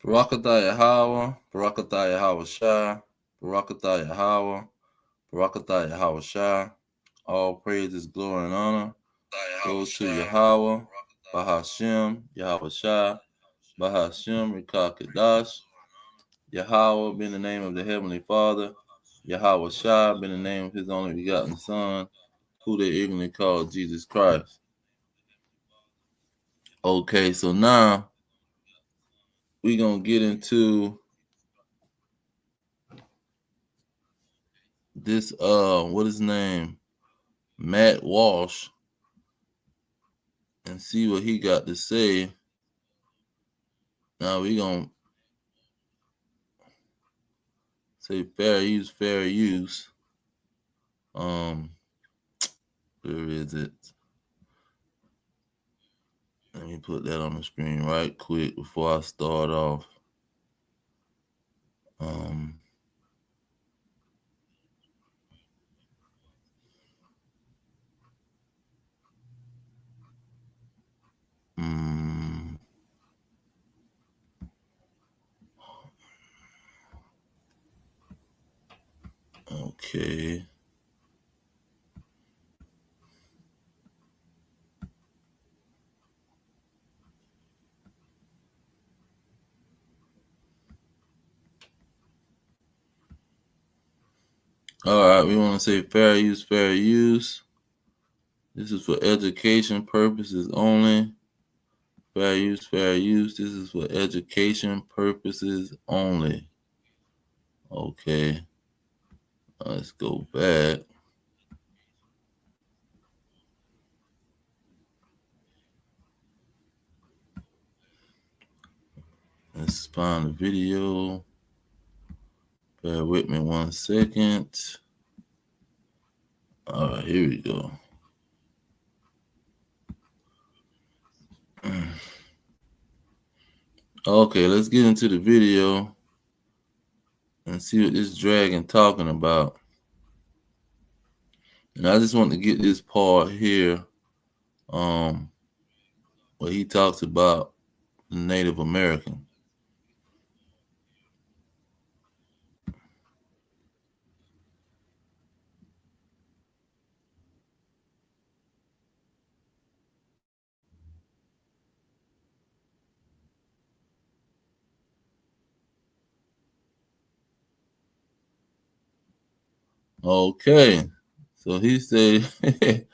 Barakatah Yahweh, Barakatah Yahweh Shai, Barakatah Yahweh, Barakatah Yahweh Shai. All praises, glory, and honor go to Yahweh, Bahashem, Yahweh Shai, Bahashem, Rikah Kadash. Yahweh being the name of the Heavenly Father, Yahweh Shai being the name of His only begotten Son, who they ignorantly call Jesus Christ. Okay, so now we're going to get into this, what is his name? Matt Walsh, and see what he got to say. Now we're going to say fair use, fair use. Where is it? Let me put that on the screen right quick before I start off. Okay. All right, we want to say fair use, fair use. This is for education purposes only. Fair use, fair use. This is for education purposes only. Okay. Let's go back. Let's find the video. Bear with me 1 second. All right, here we go. Okay, let's get into the video and see what this dragon talking about. And I just want to get this part here, where he talks about the Native American. Okay, so he said it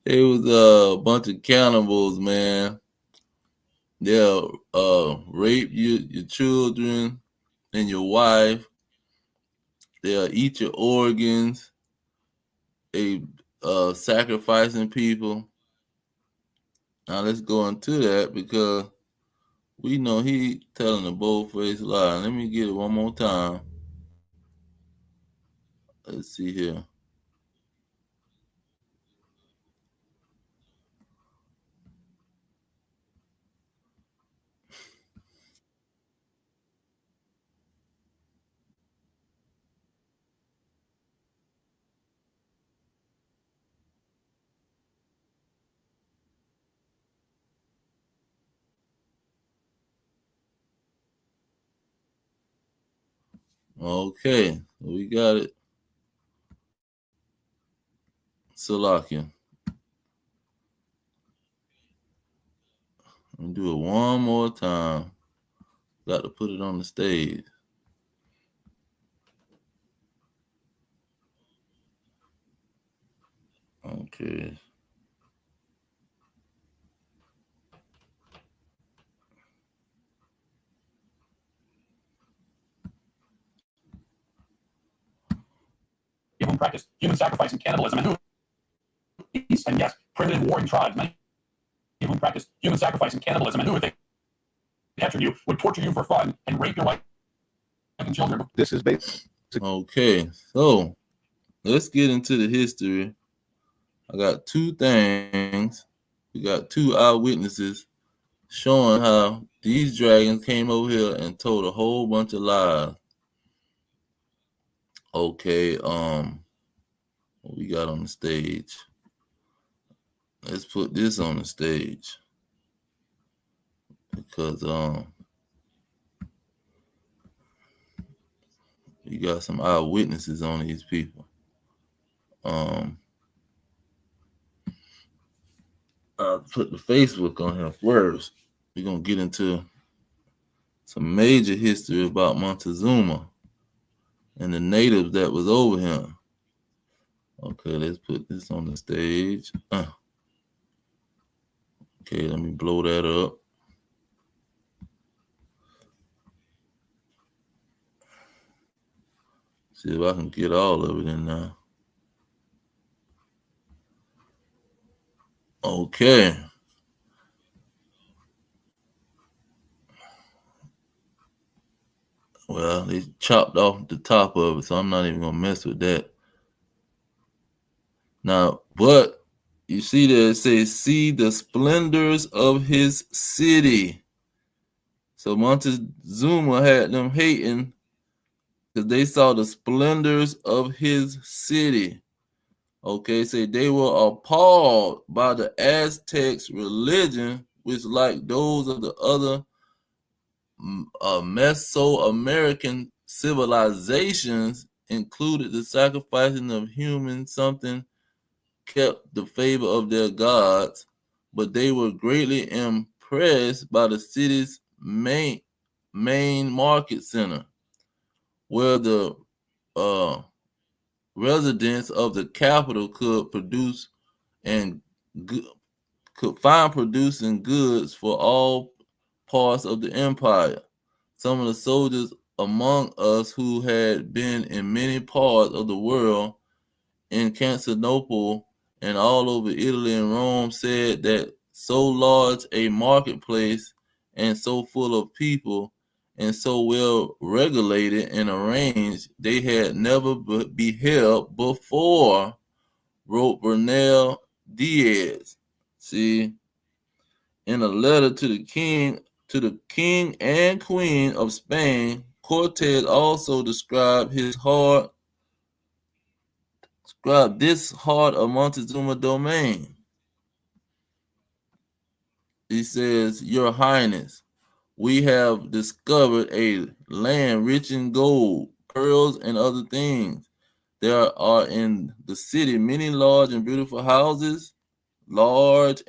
was a bunch of cannibals, man. They'll rape your children and your wife. They'll eat your organs. They sacrificing people. Now let's go into that because we know he telling a bold-faced lie. Let me get it one more time. Let's see here. Okay, we got it. Salakia. Let me do it one more time. Got to put it on the stage. Okay. Who practiced human sacrifice and cannibalism, and who, and yes, primitive warring tribes, many of whom practiced human sacrifice and cannibalism, and who, if they captured you, would torture you for fun and rape your wife and children. This is basic. Okay, so let's get into the history. I got two things. We got two eyewitnesses showing how these dragons came over here and told a whole bunch of lies. Okay, what we got on the stage? Let's put this on the stage because You got some eyewitnesses on these people. I'll put the Facebook on here first. We're gonna get into some major history about Montezuma and the natives that was over him. Okay, let's put this on the stage. Okay, let me blow that up. See if I can get all of it in now. Okay. Well, they chopped off the top of it, so I'm not even gonna mess with that. Now, but you see that it says, "See the splendors of his city." So Montezuma had them hating because they saw the splendors of his city. Okay, say they were appalled by the Aztecs' religion, which, like those of the other Mesoamerican civilizations, included the sacrificing of humans, something kept the favor of their gods, but they were greatly impressed by the city's main market center, where the uh, residents of the capital could produce and could find producing goods for all parts of the empire. Some of the soldiers among us who had been in many parts of the world, in Constantinople and all over Italy and Rome, said that so large a marketplace and so full of people and so well regulated and arranged they had never beheld before, wrote Bernal Diaz. See, in a letter to the king and queen of Spain, Cortez also described this heart of Montezuma domain. He says, "Your Highness, we have discovered a land rich in gold, pearls, and other things. There are in the city many large and beautiful houses, not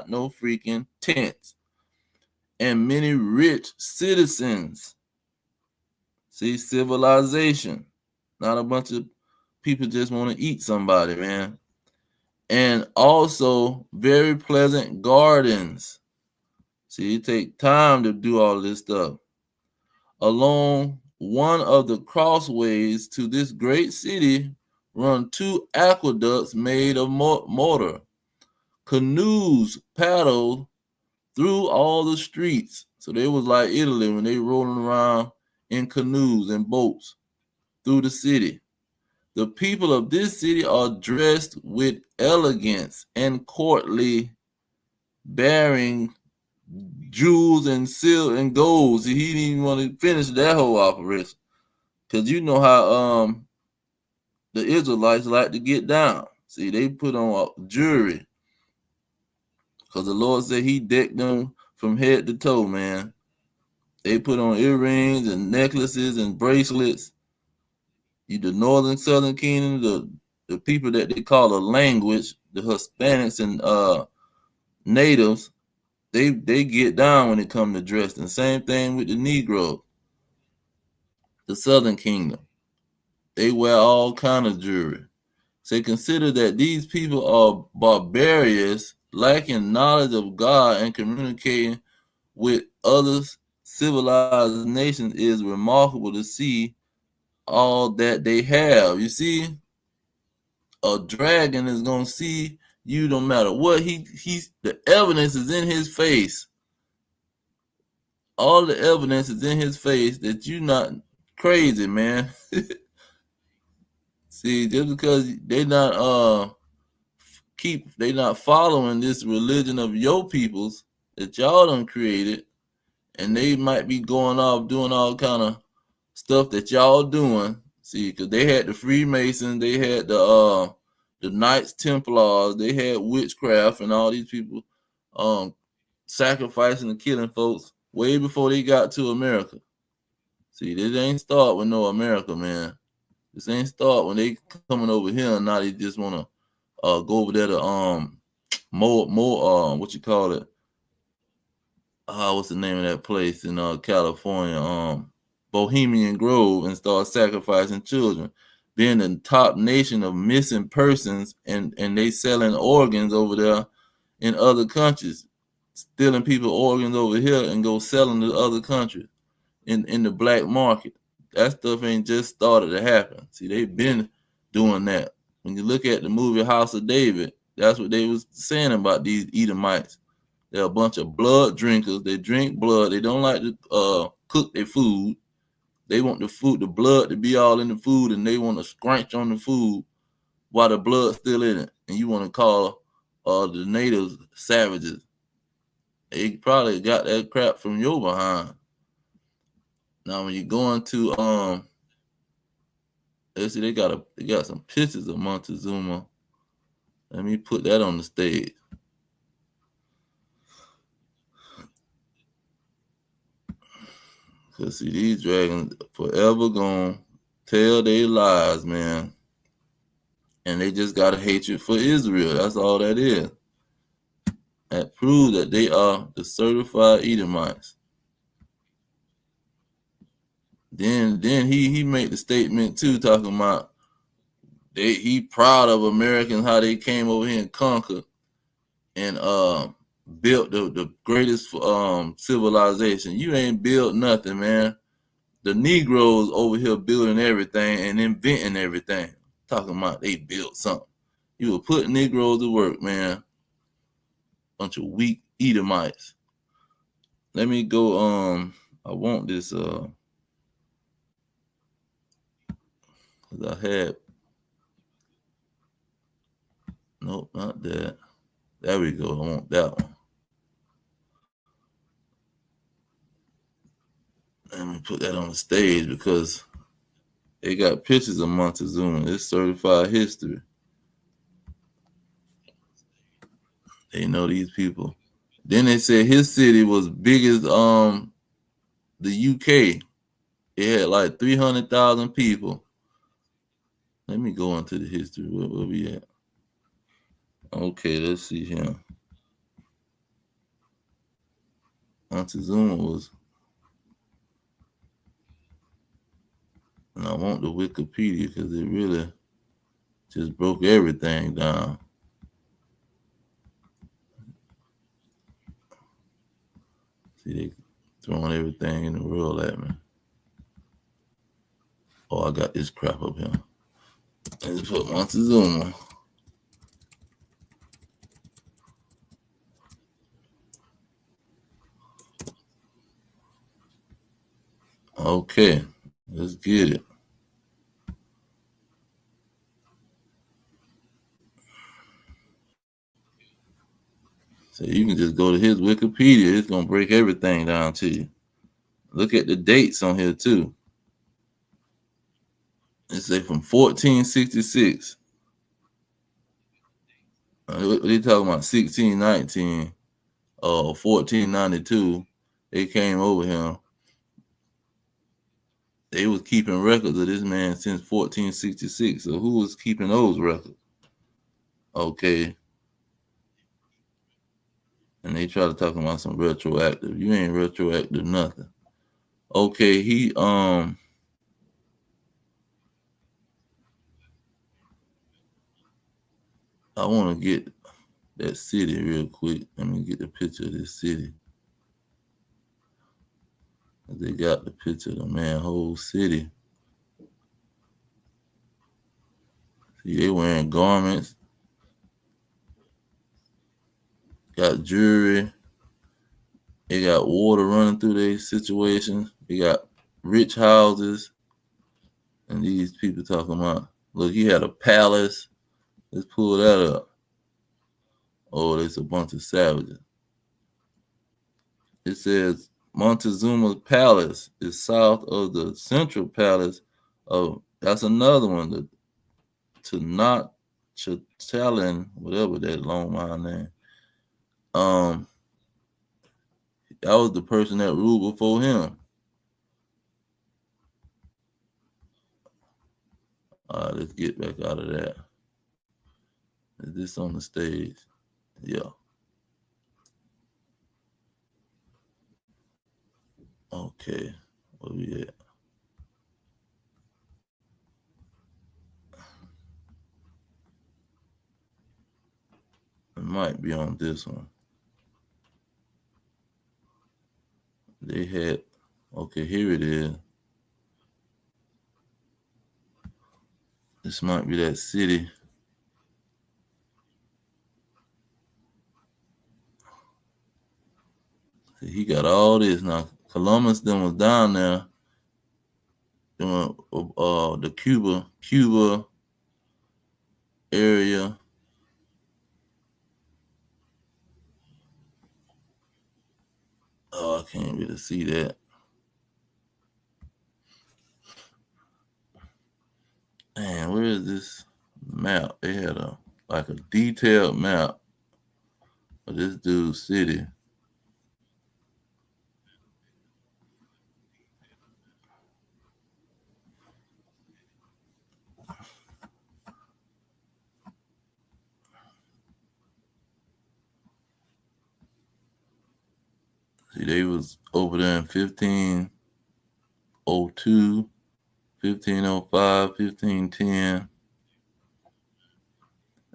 no freaking tents, and many rich citizens." See, civilization, not a bunch of people just want to eat somebody, man. And also very pleasant gardens. See, it take time to do all this stuff. Along one of the crossways to this great city run two aqueducts made of mortar. Canoes paddled through all the streets. So they was like Italy when they rolling around in canoes and boats through the city. The people of this city are dressed with elegance and courtly, bearing jewels and silver and gold. See, he didn't even want to finish that whole operation, because you know how the Israelites like to get down. See, they put on jewelry, because the Lord said He decked them from head to toe, man. They put on earrings and necklaces and bracelets. The northern southern kingdom, the people that they call a language, the Hispanics and natives, they get down when it comes to dressing. Same thing with the Negroes. The southern kingdom, they wear all kind of jewelry. So consider that these people are barbarians, lacking knowledge of God and communicating with other civilized nations is remarkable to see all that they have. You see, a dragon is gonna see you no matter what he's the evidence is in his face. All the evidence is in his face that you're not crazy, man. See, just because they not following this religion of your peoples that y'all done created, and they might be going off doing all kind of stuff that y'all doing. See, because they had the Freemasons, they had the Knights Templars, they had witchcraft, and all these people sacrificing and killing folks way before they got to America. See, this ain't start with no America, man. This ain't start when they coming over here and now they just wanna go over there to more what you call it? What's the name of that place in California? Bohemian Grove, and start sacrificing children. Then the top nation of missing persons, and they selling organs over there in other countries, stealing people organs over here and go selling to other countries in the black market. That stuff ain't just started to happen. See, they've been doing that. When you look at the movie House of David, that's what they was saying about these Edomites. They're a bunch of blood drinkers. They drink blood. They don't like to cook their food. They want the blood to be all in the food, and they want to scrunch on the food while the blood's still in it. And you want to call the natives savages. They probably got that crap from your behind. Now, when you go into let's see, they got some pictures of Montezuma. Let me put that on the stage. Cause see, these dragons forever gonna tell their lies, man. And they just got a hatred for Israel. That's all that is. That proves that they are the certified Edomites. Then he made the statement too, talking about he proud of Americans, how they came over here and conquered and built the greatest civilization. You ain't built nothing, man. The Negroes over here building everything and inventing everything. Talking about they built something. You will put Negroes to work, man. Bunch of weak Edomites. Let me go. I want this. Cause I had. Nope, not that. There we go. I want that one. Let me put that on the stage because they got pictures of Montezuma. It's certified history. They know these people. Then they said his city was big as the UK. It had like 300,000 people. Let me go into the history. Where we at? Okay, let's see here. Montezuma was, and I want the Wikipedia because it really just broke everything down. See, they throwing everything in the world at me. Oh, I got this crap up here. Let's put Montezuma. Okay, let's get it. So you can just go to his Wikipedia. It's going to break everything down to you. Look at the dates on here, too. It say from 1466. What they talking about? 1619 or 1492. They came over here. They was keeping records of this man since 1466. So who was keeping those records? Okay. And they try to talk about some retroactive. You ain't retroactive nothing. Okay, I want to get that city real quick. Let me get the picture of this city. They got the picture of the man whole city. See, they wearing garments. Got jewelry. They got water running through their situations. They got rich houses. And these people talking about, look, he had a palace. Let's pull that up. Oh, there's a bunch of savages. It says Montezuma's palace is south of the central palace of, that's another one, the Tenochtitlan, whatever that long mind name. That was the person that ruled before him. All right, let's get back out of that. Is this on the stage? Yeah. Okay. Where we at? It might be on this one. They had, okay, here it is. This might be that city. See, he got all this. Now, Columbus then was down there doing the Cuba area. Oh, I can't really see that. Man, where is this map? They had a detailed map of this dude's city. See, they was over there in 1502, 1505, 1510.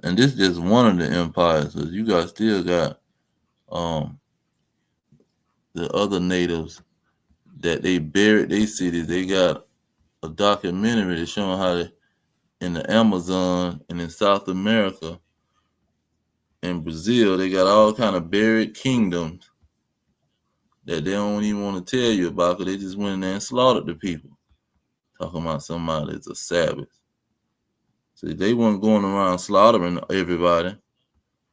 And this is just one of the empires. So you guys still got the other natives that they buried their cities. They got a documentary that's showing how they, in the Amazon and in South America, in Brazil, they got all kind of buried kingdoms that they don't even want to tell you about because they just went in there and slaughtered the people. Talking about somebody that's a savage. See, they weren't going around slaughtering everybody.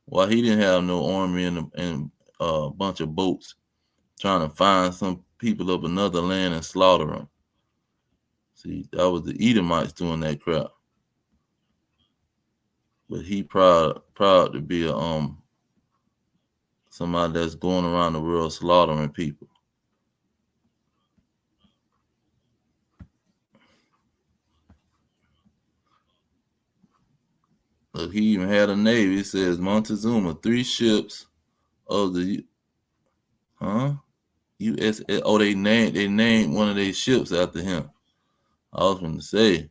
Why he didn't have no army and a bunch of boats trying to find some people of another land and slaughter them. See, that was the Edomites doing that crap. But he proud to be a somebody that's going around the world slaughtering people. Look, he even had a navy. It says MOCHTEZUMA, 3 ships of the US. Oh, they named one of their ships after him. I was going to say,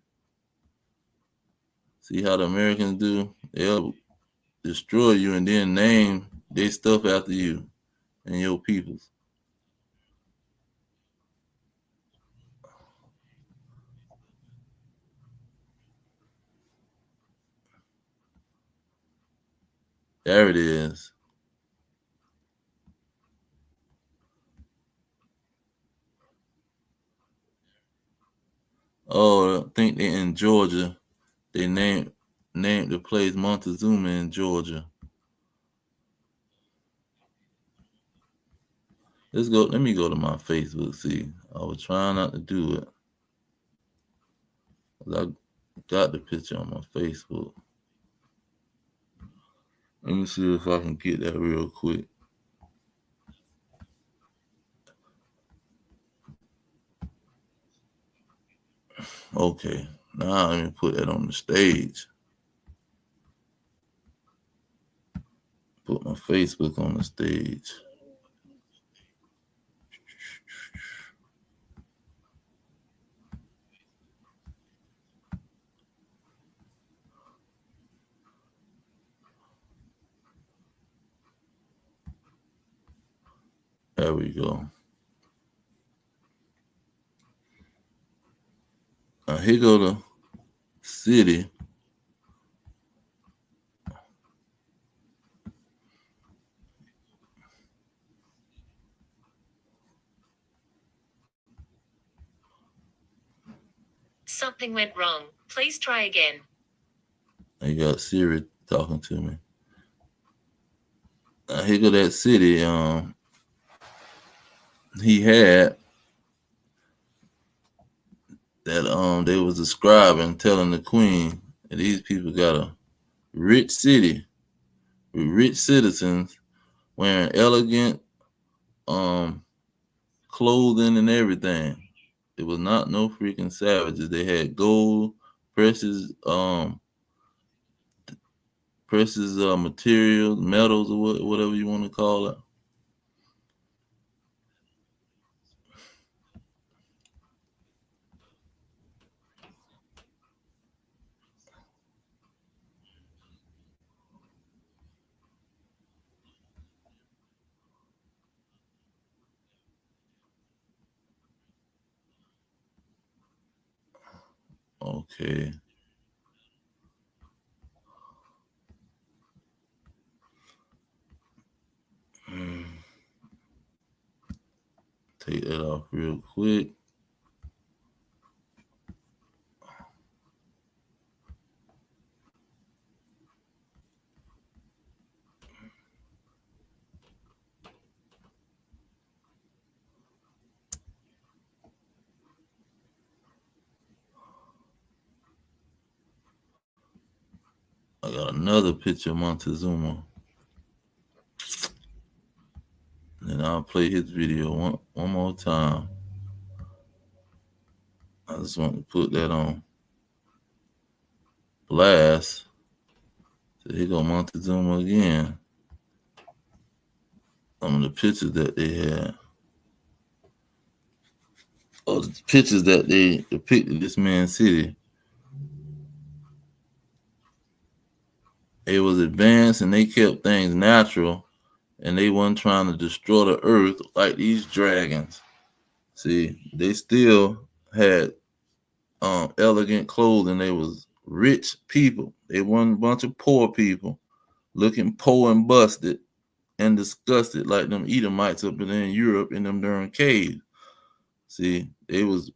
see how the Americans do? They'll destroy you and then name their stuff after you and your peoples. There it is. Oh, I think they're in Georgia. They named the place MOCHTEZUMA in Georgia. Let's go. Let me go to my Facebook. See, I was trying not to do it. I got the picture on my Facebook. Let me see if I can get that real quick. Okay, now let me put that on the stage. Put my Facebook on the stage. There we go. Now here go the city. Something went wrong. Please try again. I got Siri talking to me. Now here go that city. He had that they was describing, telling the queen that these people got a rich city with rich citizens wearing elegant clothing and everything. It was not no freaking savages. They had gold, precious materials, metals, or whatever you want to call it. Okay. Take that off real quick. I got another picture of Montezuma. And I'll play his video one more time. I just want to put that on blast. So here go Montezuma again. Some of the pictures that they had. Oh, the pictures that they depicted this man's city. It was advanced and they kept things natural, and they weren't trying to destroy the earth like these dragons. See, they still had elegant clothing. They was rich people. They weren't a bunch of poor people looking poor and busted and disgusted like them Edomites up in Europe in them darn caves. See, they was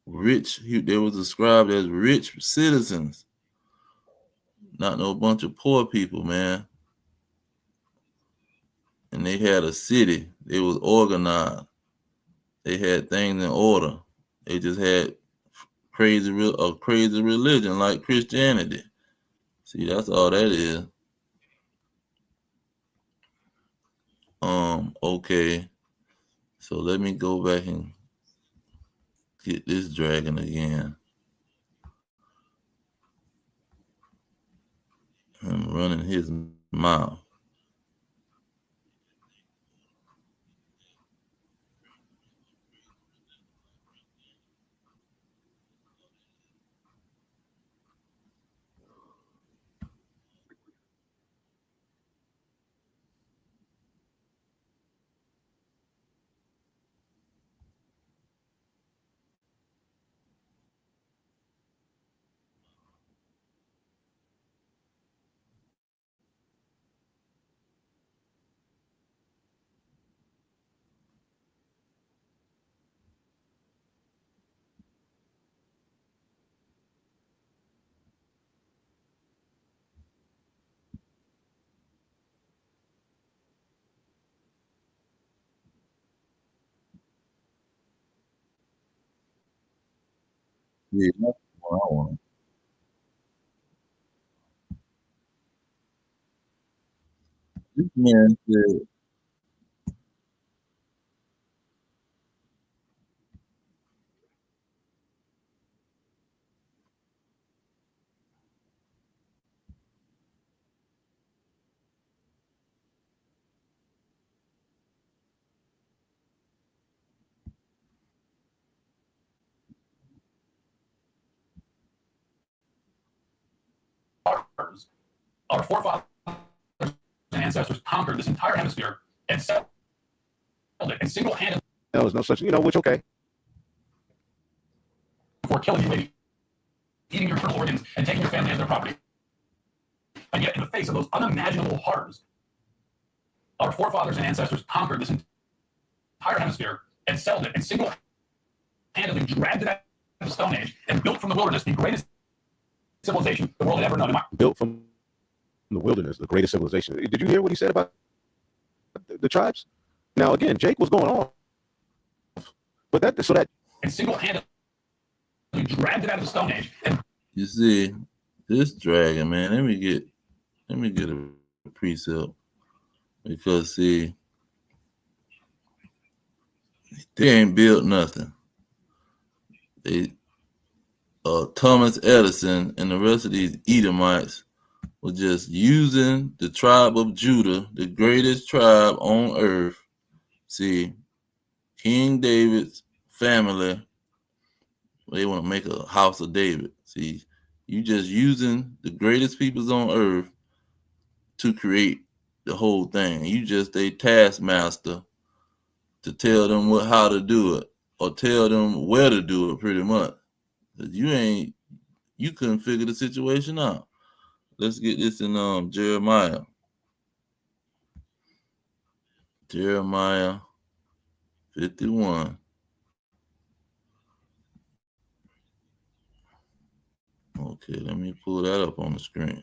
rich. They was described as rich citizens, not no bunch of poor people, man. And they had a city. They was organized. They had things in order. They just had a crazy religion like Christianity. See, that's all that is. Okay. So let me go back and get this dragon again. I'm running his mouth. Yeah, that's what I want. This man said, our forefathers and ancestors conquered this entire hemisphere and settled it and single-handedly. There was no such, which okay. Before killing you, maybe eating your internal organs and taking your family as their property. And yet, in the face of those unimaginable horrors, our forefathers and ancestors conquered this entire hemisphere and settled it and single-handedly dragged it out of the Stone Age and built from the wilderness the greatest civilization the world had ever known. Built from the wilderness, the greatest civilization. Did you hear what he said about the tribes? Now, again, Jake was going on, but that and single-handedly dragged it out of the Stone Age. And you see, this dragon, man. Let me get a precept, because see, they ain't built nothing. They Thomas Edison and the rest of these Edomites were just using the tribe of Judah, the greatest tribe on earth. See, King David's family, they want to make a house of David. See, you just using the greatest peoples on earth to create the whole thing. You just a taskmaster to tell them how to do it, or tell them where to do it, pretty much. You couldn't figure the situation out. Let's get this in Jeremiah. Jeremiah 51. Okay, let me pull that up on the screen.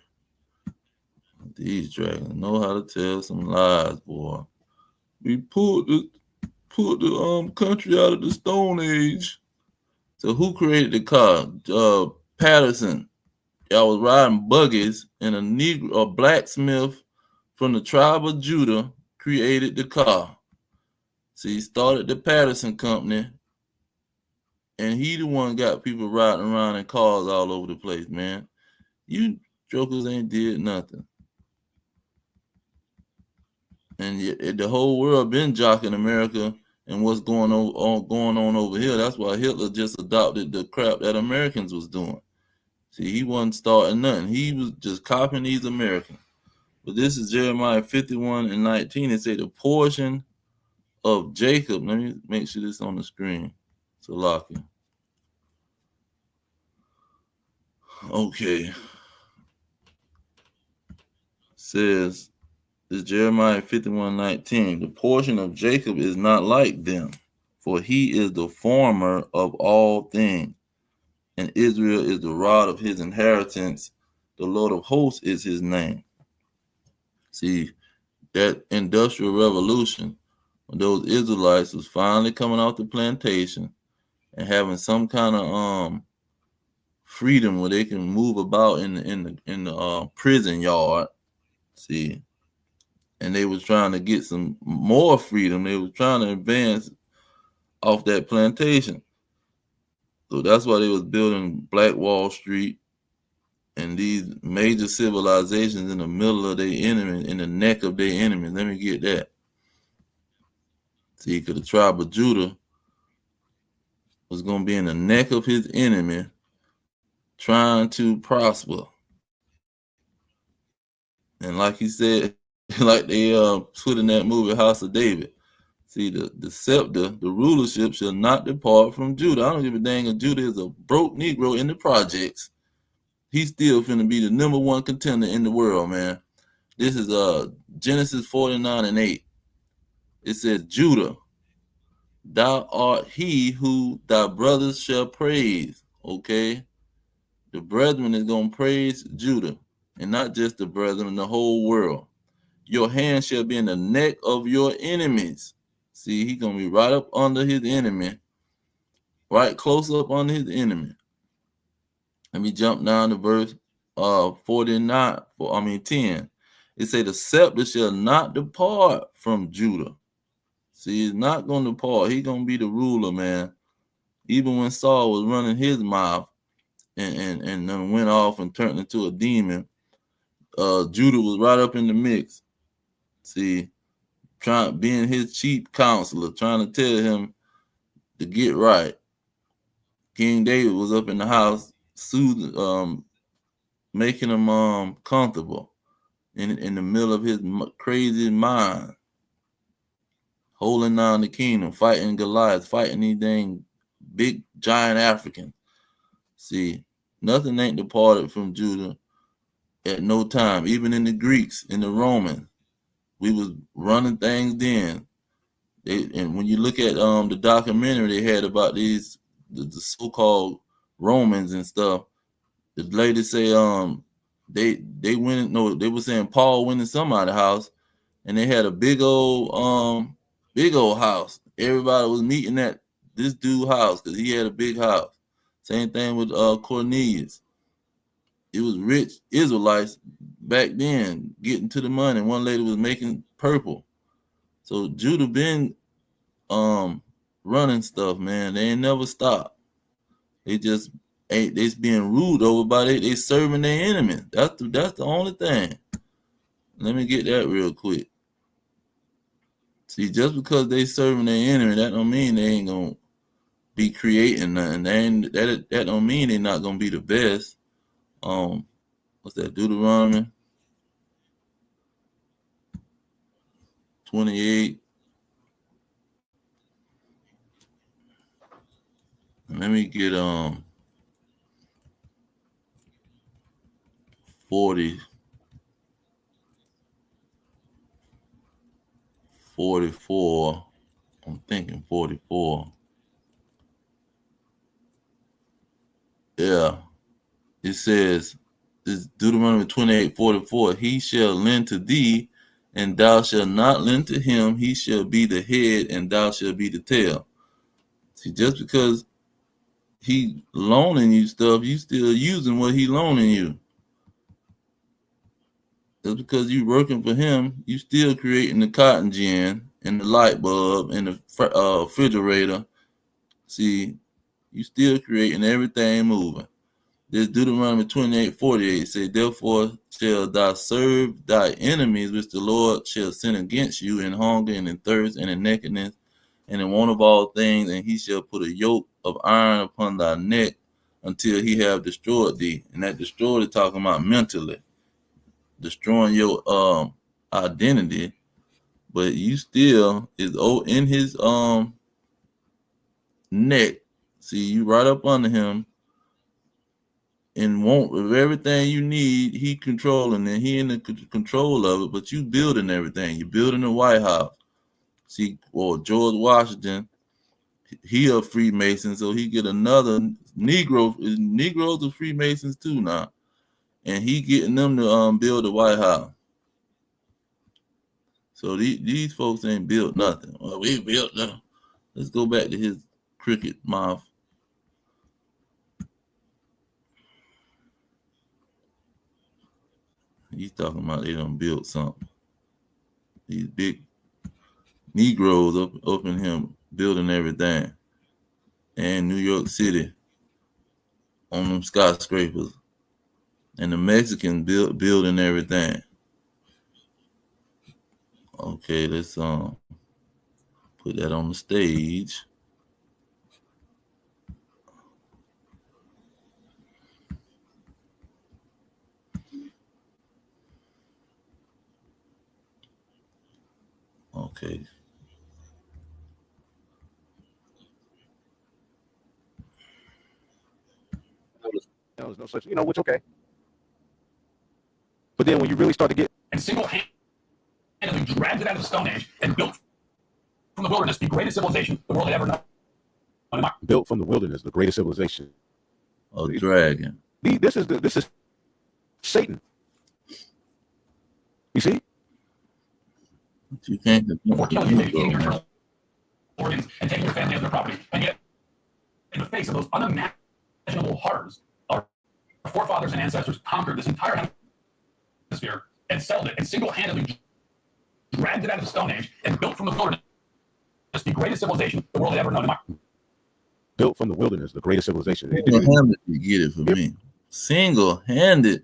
These dragons know how to tell some lies, boy. We pulled the country out of the Stone Age. So who created the car? Patterson. Y'all was riding buggies, and a blacksmith from the tribe of Judah created the car. So he started the Patterson Company, and he the one got people riding around in cars all over the place, man. You jokers ain't did nothing. And the whole world been jocking America and what's going on over here. That's why Hitler just adopted the crap that Americans was doing. See, he wasn't starting nothing. He was just copying these Americans. But this is Jeremiah 51 and 19. It say the portion of Jacob. Let me make sure this on the screen. So lock it. Okay. Says this Jeremiah 51:19. The portion of Jacob is not like them, for he is the former of all things, and Israel is the rod of his inheritance. The Lord of hosts is his name. See, that industrial revolution, when those Israelites was finally coming off the plantation and having some kind of freedom where they can move about in the prison yard. See, and they was trying to get some more freedom. They was trying to advance off that plantation. So that's why they was building Black Wall Street and these major civilizations in the middle of their enemy, in the neck of their enemy. Let me get that. See, because the tribe of Judah was going to be in the neck of his enemy trying to prosper. And like he said, like they put in that movie House of David, see, the scepter, the rulership shall not depart from Judah. I don't give a dang if Judah is a broke Negro in the projects. He's still finna be the number one contender in the world, man. This is Genesis 49:8. It says, Judah, thou art he who thy brothers shall praise. Okay? The brethren is going to praise Judah, and not just the brethren, the whole world. Your hand shall be in the neck of your enemies. See, he's going to be right up under his enemy, right close up under his enemy. Let me jump down to verse 10. It say the scepter shall not depart from Judah. See, he's not going to depart. He's going to be the ruler, man. Even when Saul was running his mouth and then went off and turned into a demon, Judah was right up in the mix. See, being his chief counselor, trying to tell him to get right. King David was up in the house, soothing, making him comfortable in the middle of his crazy mind, holding down the kingdom, fighting Goliath, fighting these dang big giant Africans. See, nothing ain't departed from Judah at no time. Even in the Greeks, in the Romans, we was running things then. And when you look at the documentary they had about the so-called Romans and stuff, the lady say they went, no, they were saying Paul went in somebody's house and they had a big old house. Everybody was meeting at this dude's house because he had a big house. Same thing with Cornelius. It was rich Israelites back then getting to the money. One lady was making purple. So Judah been running stuff, man. They ain't never stopped. They just They being ruled over by they serving their enemy. That's the only thing. Let me get that real quick. See, just because they serving their enemy, that don't mean they ain't gonna be creating nothing. That don't mean they're not gonna be the best. What's that? Deuteronomy 28. Let me get 40, 44. I'm thinking 44. Yeah. It says, this Deuteronomy 28:44, he shall lend to thee, and thou shalt not lend to him. He shall be the head, and thou shalt be the tail. See, just because he loaning you stuff, you still using what he loaning you. Just because you working for him, you still creating the cotton gin and the light bulb and the refrigerator. See, you still creating everything moving. This Deuteronomy 28:48 say, therefore shall thou serve thy enemies, which the Lord shall send against you in hunger and in thirst and in nakedness and in want of all things, and he shall put a yoke of iron upon thy neck until he have destroyed thee. And that destroyed is talking about mentally, destroying your identity, but you still is in his neck. See, you right up under him. And want of everything you need, he controlling it. He in the control of it, but you building everything. You building the White House. See, well, George Washington, he a Freemason, so he get another Negro. Negroes are Freemasons too now, and he getting them to build the White House. So these folks ain't built nothing. Well, we built them. Let's go back to his cricket mouth. He's talking about they done built something. These big Negroes up in him building everything. And New York City on them skyscrapers. And the Mexicans building everything. Okay, let's put that on the stage. Okay. There was no such, which okay. But then when you really start to get and single-handedly dragged it out of the Stone Age and built from the wilderness the greatest civilization the world had ever known. built from the wilderness, the greatest civilization. A dragon. This is Satan. You see? But you can't For killing you, taking your internal organs and taking your family as their property, and yet, in the face of those unimaginable horrors, our forefathers and ancestors conquered this entire hemisphere and settled it and single-handedly dragged it out of the Stone Age and built from the wilderness the greatest civilization the world had ever known. Built from the wilderness, the greatest civilization. Single-handed, you get it for me. Single-handed.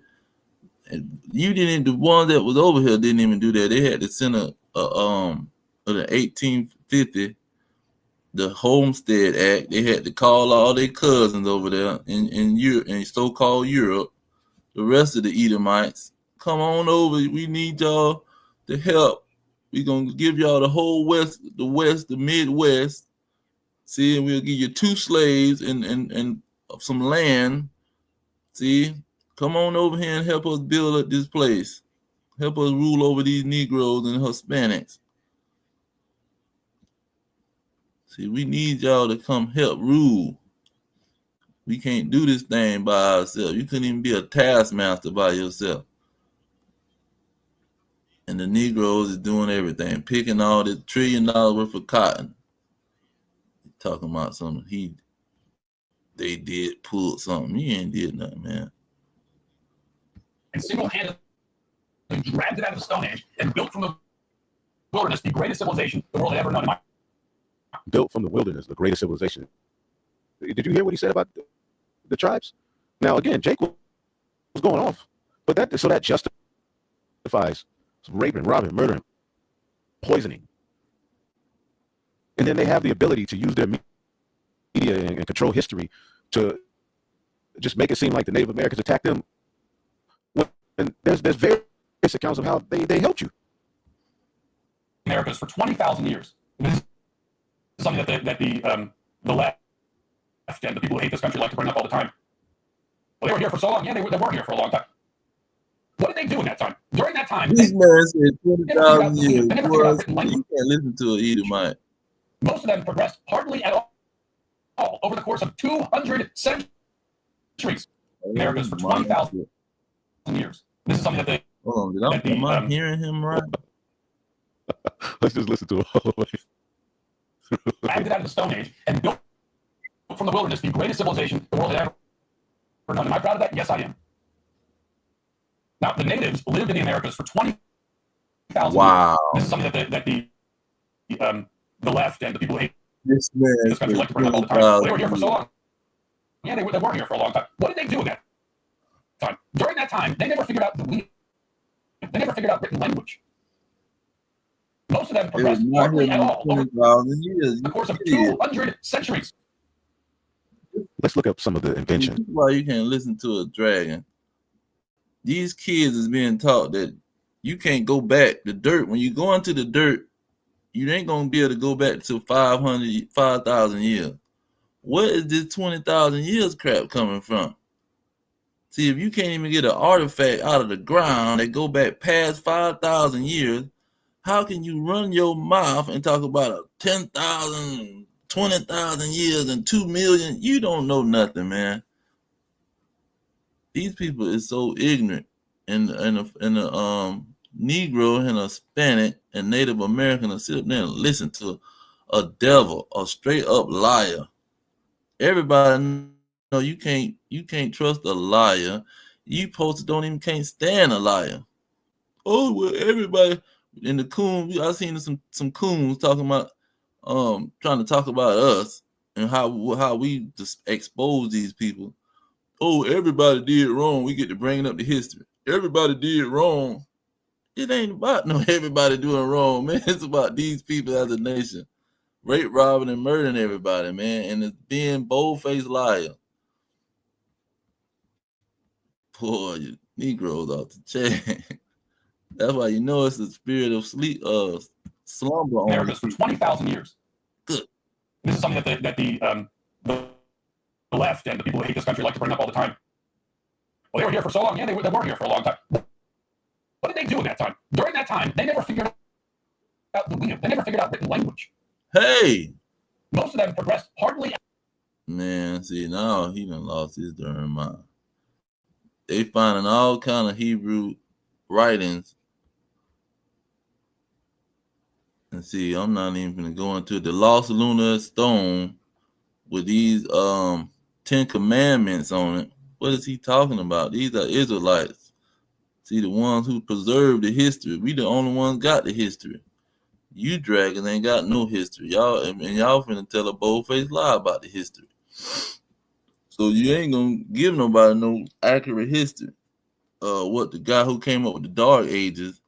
And you didn't. The one that was over here didn't even do that. They had to send the 1850, the Homestead Act. They had to call all their cousins over there in Europe, in so-called Europe, the rest of the Edomites. Come on over. We need y'all to help. We're gonna give y'all the whole West, the Midwest. See, and we'll give you 2 slaves and some land. See, come on over here and help us build up this place. Help us rule over these Negroes and Hispanics. See, we need y'all to come help rule. We can't do this thing by ourselves. You couldn't even be a taskmaster by yourself. And the Negroes is doing everything, picking all this $1 trillion worth of cotton. Talking about something they did pull something. You ain't did nothing, man. And single-handedly dragged it out of the Stone Age and built from the wilderness the greatest civilization the world had ever known. Built from the wilderness, the greatest civilization. Did you hear what he said about the tribes. Now again, Jake was going off, but that justifies some raping, robbing, murdering, poisoning, and then they have the ability to use their media and control history to just make it seem like the Native Americans attacked them. And there's various accounts of how they helped you. Americas for 20,000 years. This is something that the left and the people who hate this country like to bring up all the time. Well, they were here for so long. Yeah, they were here for a long time. What did they do in that time? During that time, This man said 20,000 years. They never figured out written You language. can't listen to an Edomite. Most of them progressed hardly at all over the course of 200 centuries. Americas for 20,000 years. This is something that they. Hold on, am I hearing him right? Let's just listen to it all the way. Acted out of the Stone Age and built from the wilderness the greatest civilization the world had ever known. Am I proud of that? Yes, I am. Now, the natives lived in the Americas for 20,000 years. This is something that the left and the people who hate this country like to bring up all the time. They were here for so long. Yeah, they were here for a long time. What did they do in that time? During that time, they never figured out the wheel. They never figured out written language. Most of them progressed hardly at all over the course of 200 centuries. Let's look up some of the invention. Why you can't listen to a dragon? These kids is being taught that you can't go back. The dirt, when you go into the dirt, you ain't gonna be able to go back to 5,000 years. Where is this 20,000 years crap coming from? See, if you can't even get an artifact out of the ground that go back past 5,000 years, how can you run your mouth and talk about 10,000, 20,000 years and 2 million? You don't know nothing, man. These people is so ignorant, and the Negro and a Hispanic and Native American will sit up there and listen to a devil, a straight up liar. Everybody know you can't trust a liar. You posted don't even can't stand a liar. Oh well, everybody in the coon. I seen some coons talking about trying to talk about us and how we just expose these people. Oh, everybody did wrong. We get to bringing up the history. Everybody did wrong. It ain't about no everybody doing wrong, man. It's about these people as a nation. Rape, robbing, and murdering everybody, man. And it's being bold-faced liar. Boy, you Negroes off the chain. That's why you know it's the spirit of sleep, slumber. Americas for 20,000 years. Good. This is something that the left and the people who hate this country like to bring up all the time. Well, they were here for so long. Yeah, they were here for a long time. What did they do in that time? During that time, they never figured out the wheel. They never figured out written language. Hey! Most of them progressed hardly. Man, see, now he done lost his darn mind. They finding all kind of Hebrew writings. And see, I'm not even going to go into the lost lunar stone with these 10 commandments on it. What is he talking about? These are Israelites. See, the ones who preserved the history. We the only ones got the history. You dragons ain't got no history. Y'all finna tell a bold-faced lie about the history. So you ain't gonna give nobody no accurate history. What the guy who came up with the Dark Ages,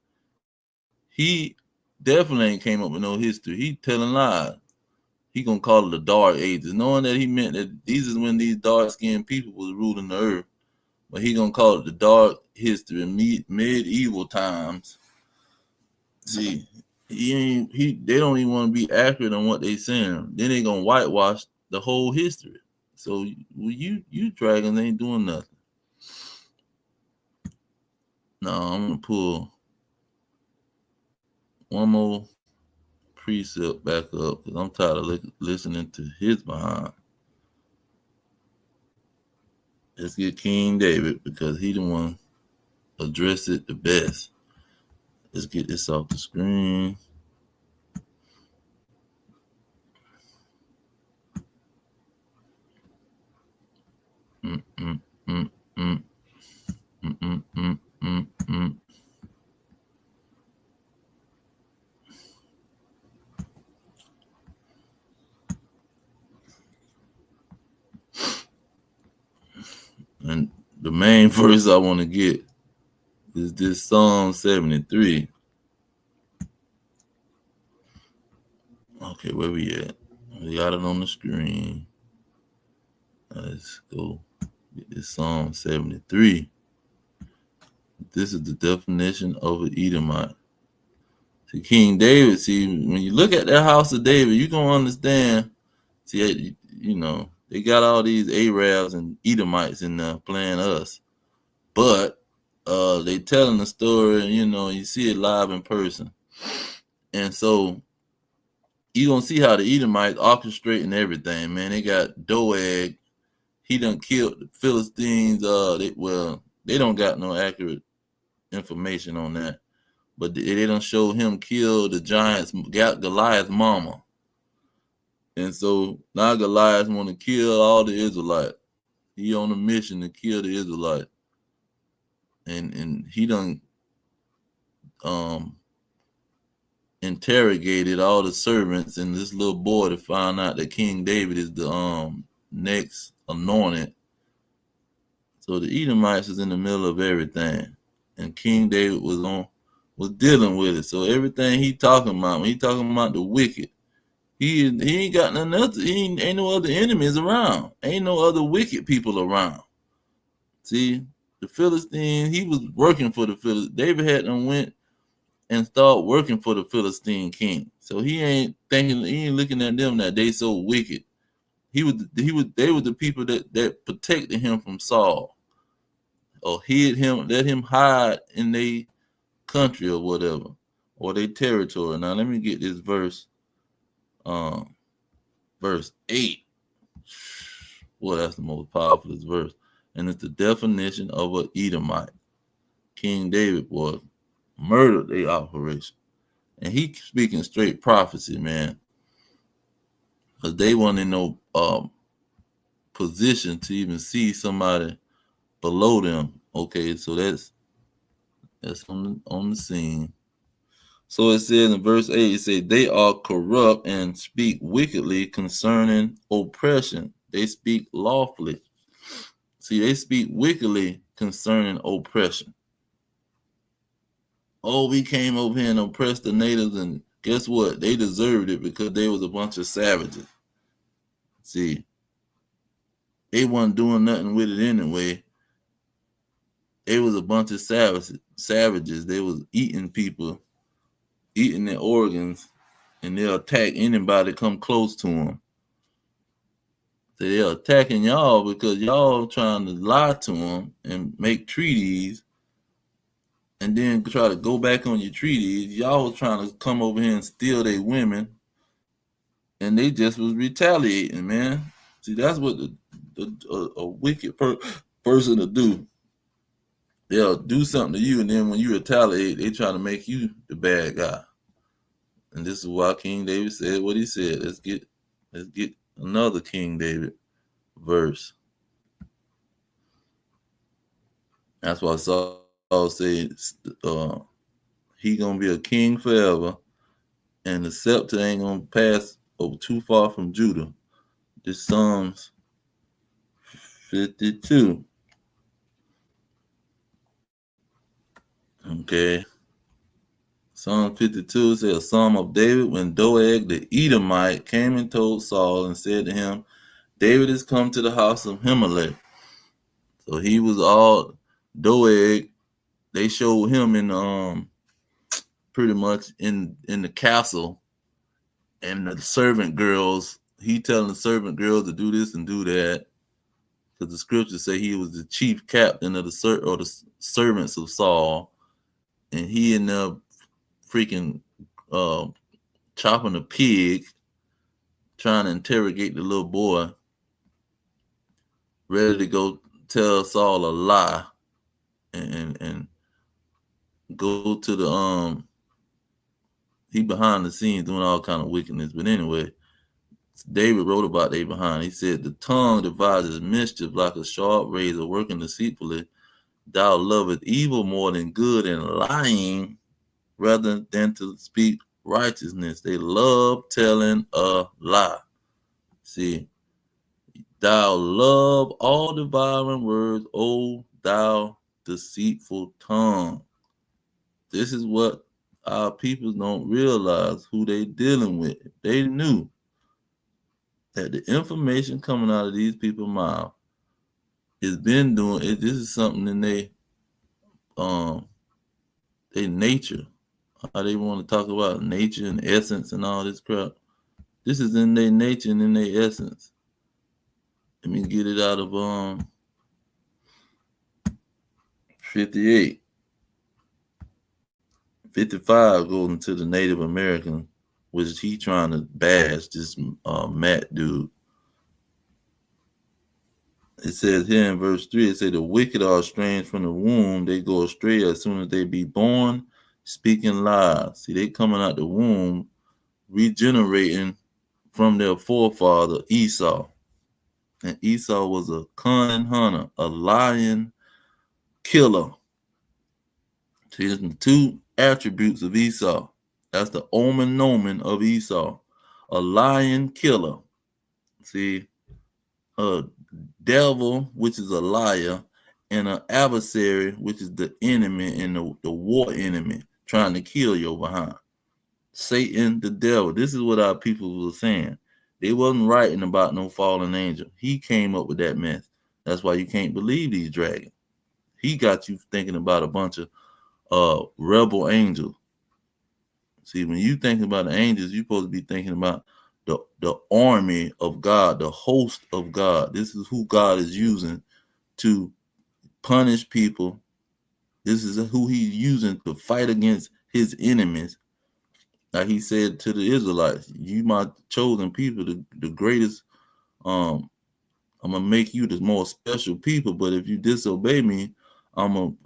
he definitely ain't came up with no history. He telling lies. He gonna call it the Dark Ages, knowing that he meant that these is when these dark-skinned people was ruling the earth. But he gonna call it the dark history, medieval times. See, they don't even want to be accurate on what they saying. Then they gonna whitewash the whole history. So you dragons ain't doing nothing. No, I'm gonna pull one more precept back up because I'm tired of listening to his behind. Let's get King David because he the one addressed it the best. Let's get this off the screen. main verse I want to get is this Psalm 73. Okay, where we at? We got it on the screen. Let's go get this Psalm 73. This is the definition of an Edomite. See, King David, when you look at that house of David, you're going to understand. See, you know, they got all these Arabs and Edomites in there playing us. But they telling the story, and, you know, you see it live in person. And so you're going to see how the Edomites orchestrating everything, man. They got Doeg. He done killed the Philistines. They don't got no accurate information on that. But they don't show him kill the giants, Goliath's mama. And so now Goliath want to kill all the Israelites. He on a mission to kill the Israelites. And he done interrogated all the servants and this little boy to find out that King David is the next anointed. So the Edomites is in the middle of everything. And King David was dealing with it. So everything he talking about, when he talking about the wicked, he ain't got nothing else. Ain't no other enemies around. Ain't no other wicked people around. See, the Philistine, he was working for the Philistine. David had them went and start working for the Philistine king. So he ain't looking at them that they so wicked. They were the people that protected him from Saul, or hid him, let him hide in their country or whatever, or their territory. Now let me get this verse. Verse 8. Well, that's the most powerful verse. And it's the definition of an Edomite. King David was murdered their operation. And he speaking straight prophecy, man. Because they weren't in no position to even see somebody below them. Okay, so that's on the scene. So it says in verse 8, it says, they are corrupt and speak wickedly concerning oppression. They speak lawfully. See, they speak wickedly concerning oppression. Oh, we came over here and oppressed the natives, and guess what? They deserved it because they was a bunch of savages. See, they wasn't doing nothing with it anyway. They was a bunch of savages. They was eating people, eating their organs, and they'll attack anybody come close to them. So they're attacking y'all because y'all trying to lie to them and make treaties, and then try to go back on your treaties. Y'all was trying to come over here and steal their women, and they just was retaliating, man. See, that's what a wicked person will do. They'll do something to you, and then when you retaliate, they try to make you the bad guy. And this is why King David said what he said. Let's get another King David verse. That's why Saul said he gonna be a king forever, and the scepter ain't gonna pass over too far from Judah. This Psalms 52. Okay. Psalm 52 says, a Psalm of David when Doeg the Edomite came and told Saul and said to him, David is come to the house of Himelech. So he was all Doeg. They showed him in pretty much in the castle, and the servant girls. He telling the servant girls to do this and do that, because the scriptures say he was the chief captain of the servants of Saul, and he ended up freaking chopping a pig, trying to interrogate the little boy, ready to go tell Saul a lie, and go to the he behind the scenes doing all kind of wickedness. But anyway, David wrote about they behind. He said, the tongue devises mischief like a sharp razor, working deceitfully. Thou lovest evil more than good, and lying rather than to speak righteousness. They love telling a lie. See, thou love all devouring words, O thou deceitful tongue. This is what our people don't realize who they dealing with. They knew that the information coming out of these people's mouth has been doing it. This is something in they nature. How they want to talk about nature and essence and all this crap. This is in their nature and in their essence. Let me get it out of 58. 55 goes into the Native American, which he trying to bash this Matt dude. It says here in verse 3, it says, the wicked are estranged from the womb. They go astray as soon as they be born, speaking lies. See, they coming out the womb, regenerating from their forefather Esau. And Esau was a cunning hunter, a lion killer. See, there's the two attributes of Esau. That's the omen of Esau. A lion killer. See, a devil, which is a liar, and an adversary, which is the enemy and the war enemy, trying to kill your behind. Satan, the devil. This is what our people were saying. They wasn't writing about no fallen angel. He came up with that mess. That's why you can't believe these dragons. He got you thinking about a bunch of rebel angels. See, when you think about the angels, you're supposed to be thinking about the army of God, the host of God. This is who God is using to punish people. This is who he's using to fight against his enemies. Like he said to the Israelites, you my chosen people, the greatest, I'm gonna make you the more special people, but if you disobey me, I'm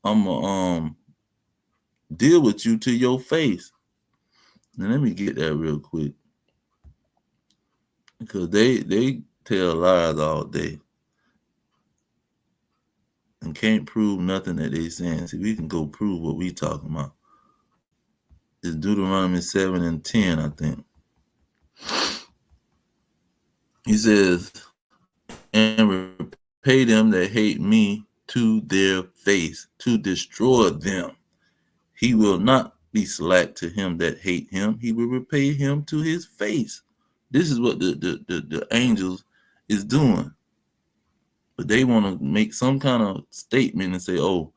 gonna deal with you to your face. Now let me get that real quick. Because they tell lies all day and can't prove nothing that they saying. See, we can go prove what we talking about. It's Deuteronomy 7 and 10, I think. He says, and repay them that hate me to their face, to destroy them. He will not be slack to him that hate him. He will repay him to his face. This is what the angels is doing. But they want to make some kind of statement and say, oh,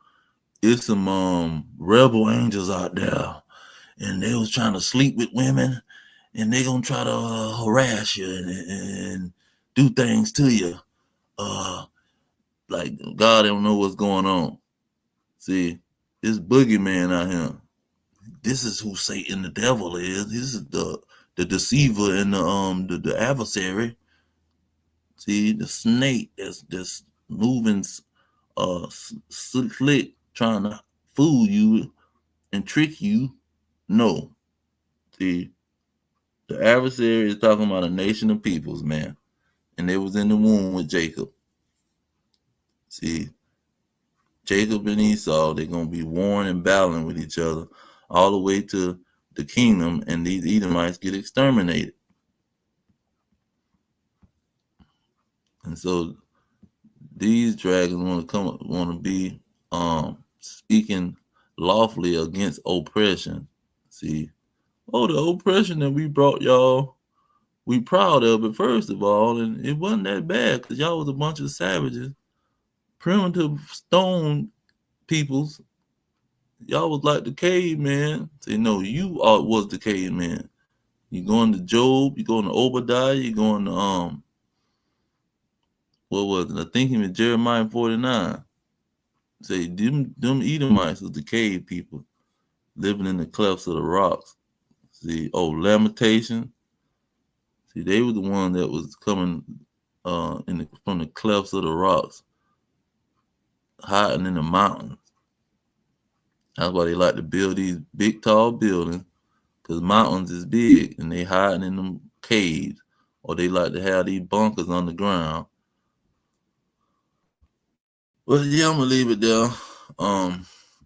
it's some rebel angels out there and they was trying to sleep with women and they gonna try to harass you and do things to you. Like God don't know what's going on. See, this boogeyman out here. This is who Satan the devil is. This is the deceiver and the adversary. See, the snake that's moving slick, trying to fool you and trick you. No. See, the adversary is talking about a nation of peoples, man. And they was in the womb with Jacob. See, Jacob and Esau, they're going to be warring and battling with each other all the way to the kingdom, and these Edomites get exterminated. And so these dragons want to be speaking lawfully against oppression. See, oh, the oppression that we brought y'all, we proud of it, first of all, and it wasn't that bad because y'all was a bunch of savages, primitive stone peoples. Y'all was like the caveman. Say, no, you was the caveman. You going to Job, you going to Obadiah, you going to what was it? I think he was Jeremiah 49. Say them Edomites was the cave people living in the clefts of the rocks. See, Lamentation. See, they were the one that was coming from the clefts of the rocks, hiding in the mountains. That's why they like to build these big, tall buildings, because mountains is big and they hiding in them caves, or they like to have these bunkers underground. Well, yeah, I'm gonna leave it there.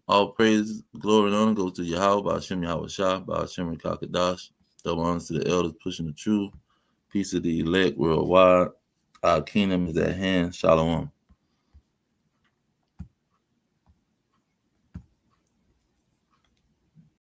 All praise, glory, and honor goes to Yahweh, Ba'ashem Yahweh Shah, Ba'ashem Kakadash. Double honors to the elders pushing the truth. Peace of the elect worldwide. Our kingdom is at hand. Shalom.